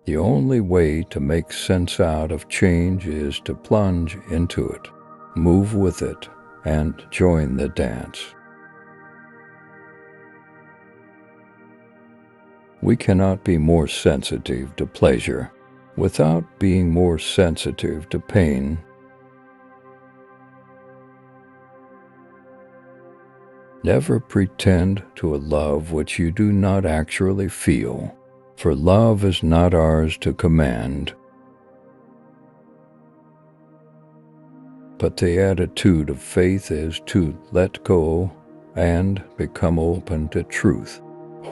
The only way to make sense out of change is to plunge into it, move with it, and join the dance. We cannot be more sensitive to pleasure without being more sensitive to pain. Never pretend to a love which you do not actually feel, for love is not ours to command. But the attitude of faith is to let go and become open to truth,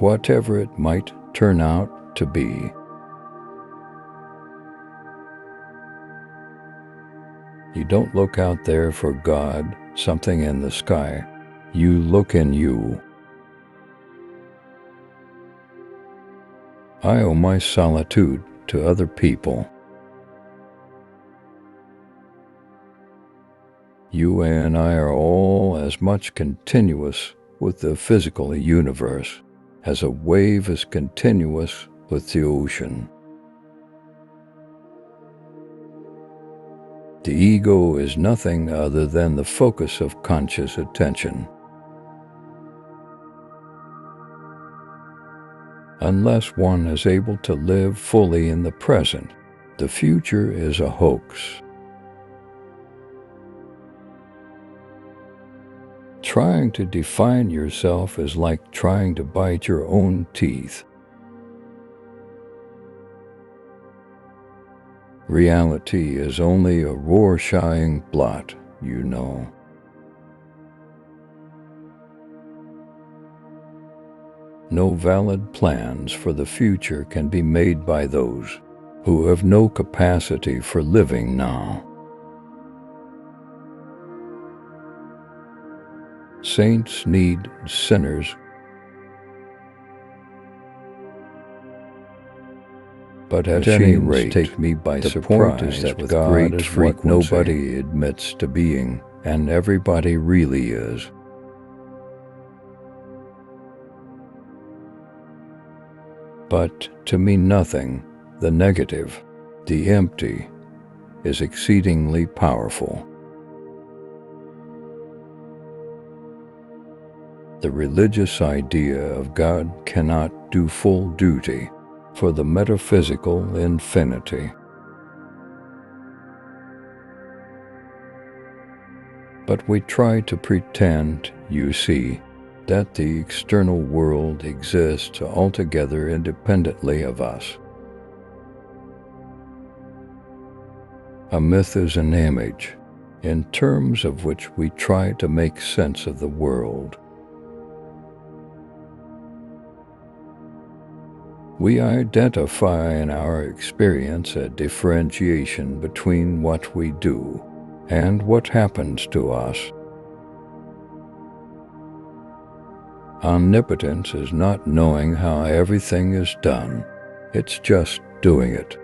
whatever it might turn out to be. You don't look out there for God, something in the sky. You look in you. I owe my solitude to other people. You and I are all as much continuous with the physical universe as a wave is continuous with the ocean. The ego is nothing other than the focus of conscious attention. Unless one is able to live fully in the present, the future is a hoax. Trying to define yourself is like trying to bite your own teeth. Reality is only a Rorschaching blot, you know. No valid plans for the future can be made by those who have no capacity for living now. Saints need sinners, but at any rate, take me by surprise that God is what nobody admits to being, and everybody really is. But to me nothing, the negative, the empty, is exceedingly powerful. The religious idea of God cannot do full duty for the metaphysical infinity. But we try to pretend, you see, that the external world exists altogether independently of us. A myth is an image, in terms of which we try to make sense of the world. We identify in our experience a differentiation between what we do and what happens to us. Omnipotence is not knowing how everything is done, it's just doing it.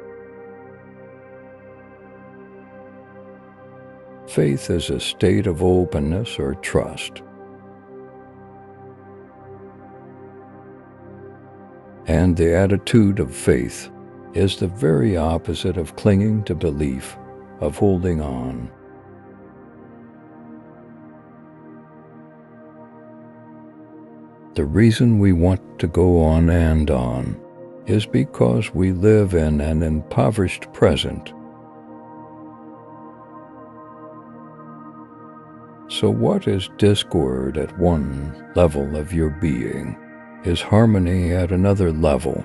Faith is a state of openness or trust. And the attitude of faith is the very opposite of clinging to belief, of holding on. The reason we want to go on and on is because we live in an impoverished present. So what is discord at one level of your being is harmony at another level.